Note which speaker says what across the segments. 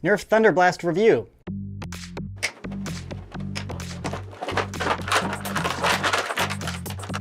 Speaker 1: Nerf Thunderblast review.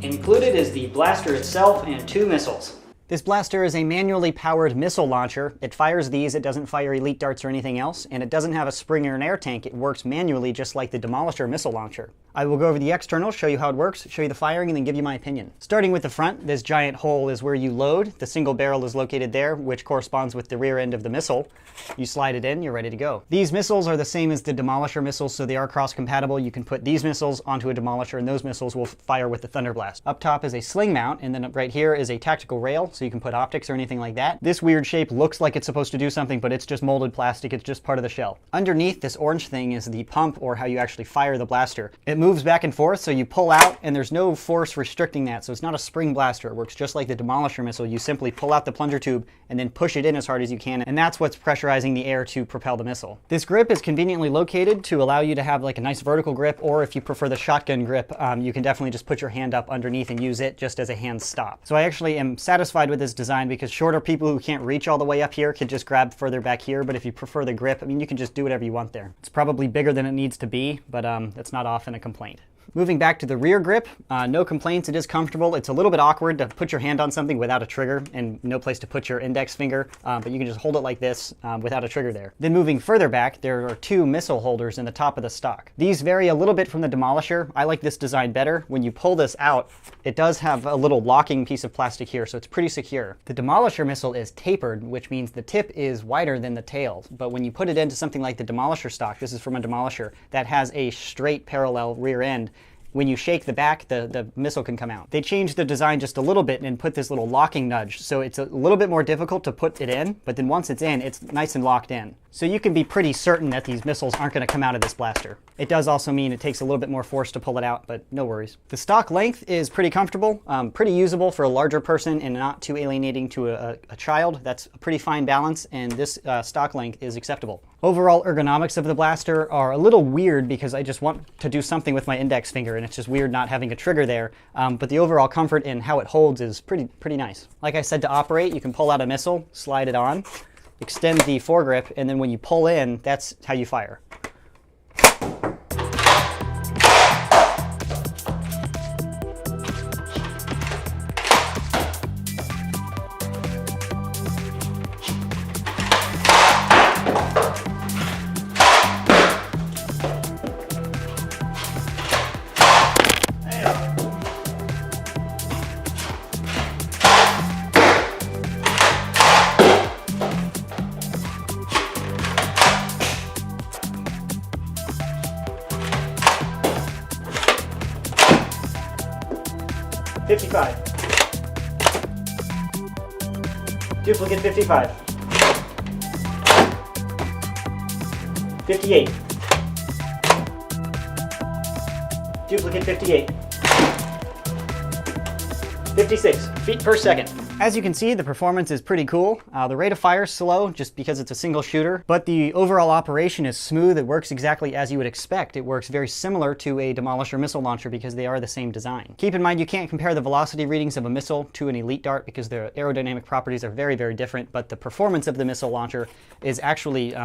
Speaker 1: Included is the blaster itself and 2 missiles. This blaster is a manually powered missile launcher. It fires these, it doesn't fire elite darts or anything else, and it doesn't have a spring or an air tank. It works manually just like the Demolisher missile launcher. I will go over the external, show you how it works, show you the firing, and then give you my opinion. Starting with the front, this giant hole is where you load. The single barrel is located there, which corresponds with the rear end of the missile. You slide it in, you're ready to go. These missiles are the same as the Demolisher missiles, so they are cross-compatible. You can put these missiles onto a Demolisher, and those missiles will fire with the Thunderblast. Up top is a sling mount, and then right here is a tactical rail, so you can put optics or anything like that. This weird shape looks like it's supposed to do something, but it's just molded plastic. It's just part of the shell. Underneath this orange thing is the pump, or how you actually fire the blaster. It moves back and forth, so you pull out, and there's no force restricting that, so it's not a spring blaster. It works just like the Demolisher missile. You simply pull out the plunger tube and then push it in as hard as you can, and that's what's pressurizing the air to propel the missile. This grip is conveniently located to allow you to have like a nice vertical grip, or if you prefer the shotgun grip, you can definitely just put your hand up underneath and use it just as a hand stop. So I actually am satisfied with this design because shorter people who can't reach all the way up here can just grab further back here, but if you prefer the grip, I mean, you can just do whatever you want there. It's probably bigger than it needs to be, but that's not often a complaint. Moving back to the rear grip, no complaints, it is comfortable. It's a little bit awkward to put your hand on something without a trigger and no place to put your index finger, but you can just hold it like this without a trigger there. Then moving further back, there are 2 missile holders in the top of the stock. These vary a little bit from the Demolisher. I like this design better. When you pull this out, it does have a little locking piece of plastic here, so it's pretty secure. The Demolisher missile is tapered, which means the tip is wider than the tail, but when you put it into something like the Demolisher stock, this is from a Demolisher, that has a straight parallel rear end. When you shake the back, the missile can come out. They changed the design just a little bit and put this little locking nudge, so it's a little bit more difficult to put it in, but then once it's in, it's nice and locked in. So you can be pretty certain that these missiles aren't going to come out of this blaster. It does also mean it takes a little bit more force to pull it out, but no worries. The stock length is pretty comfortable, pretty usable for a larger person and not too alienating to a child. That's a pretty fine balance, and this stock length is acceptable. Overall ergonomics of the blaster are a little weird because I just want to do something with my index finger, and it's just weird not having a trigger there, but the overall comfort and how it holds is pretty nice. Like I said, to operate, you can pull out a missile, slide it on, extend the foregrip, and then when you pull in, that's how you fire. $55. Duplicate 55. 58. Duplicate 58. 56 feet per second. As you can see, the performance is pretty cool. The rate of fire is slow just because it's a single shooter, but the overall operation is smooth. It works exactly as you would expect. It works very similar to a Demolisher missile launcher because they are the same design. Keep in mind you can't compare the velocity readings of a missile to an elite dart because their aerodynamic properties are very different, but the performance of the missile launcher is actually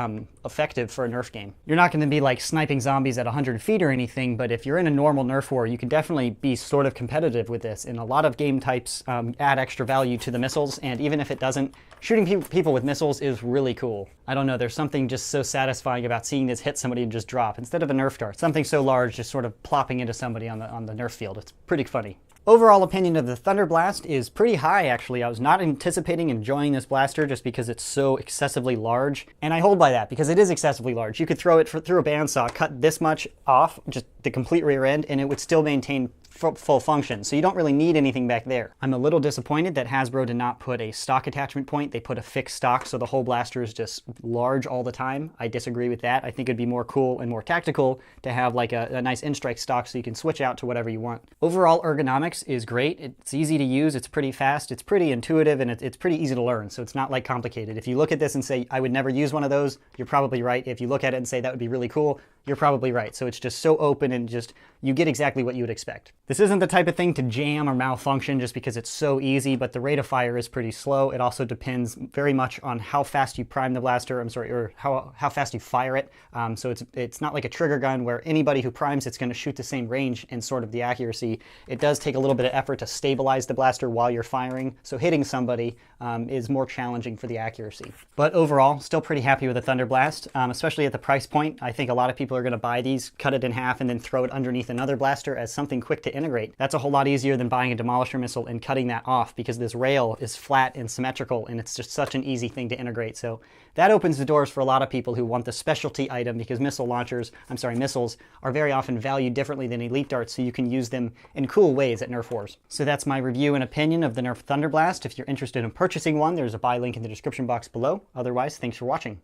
Speaker 1: effective for a Nerf game. You're not going to be like sniping zombies at 100 feet or anything, but if you're in a normal Nerf war, you can definitely be sort of competitive with this, and a lot of game types add extra value to the missiles, and even if it doesn't, shooting people with missiles is really cool. I don't know, there's something just so satisfying about seeing this hit somebody and just drop, instead of a Nerf dart. Something so large just sort of plopping into somebody on the Nerf field. It's pretty funny. Overall opinion of the Thunderblast is pretty high, actually. I was not anticipating enjoying this blaster just because it's so excessively large, and I hold by that because it is excessively large. You could throw it through a bandsaw, cut this much off, just the complete rear end, and it would still maintain full function, so you don't really need anything back there. I'm a little disappointed that Hasbro did not put a stock attachment point. They put a fixed stock, so the whole blaster is just large all the time. I disagree with that. I think it'd be more cool and more tactical to have like a nice N-Strike stock so you can switch out to whatever you want. Overall ergonomics is great. It's easy to use, it's pretty fast, it's pretty intuitive, and it's pretty easy to learn, so it's not like complicated. If you look at this and say, I would never use one of those, you're probably right. If you look at it and say that would be really cool, you're probably right. So it's just so open and just, you get exactly what you would expect. This isn't the type of thing to jam or malfunction just because it's so easy, but the rate of fire is pretty slow. It also depends very much on how fast you prime the blaster, or how fast you fire it. So it's not like a trigger gun where anybody who primes it's going to shoot the same range and sort of the accuracy. It does take a little bit of effort to stabilize the blaster while you're firing, so hitting somebody is more challenging for the accuracy. But overall, still pretty happy with the Thunderblast, especially at the price point. I think a lot of people are going to buy these, cut it in half, and then throw it underneath another blaster as something quick to integrate. That's a whole lot easier than buying a Demolisher missile and cutting that off, because this rail is flat and symmetrical, and it's just such an easy thing to integrate. So that opens the doors for a lot of people who want the specialty item, because missiles are very often valued differently than elite darts, so you can use them in cool ways at Nerf wars. So that's my review and opinion of the Nerf Thunderblast. If you're interested in purchasing one, there's a buy link in the description box below. Otherwise, thanks for watching.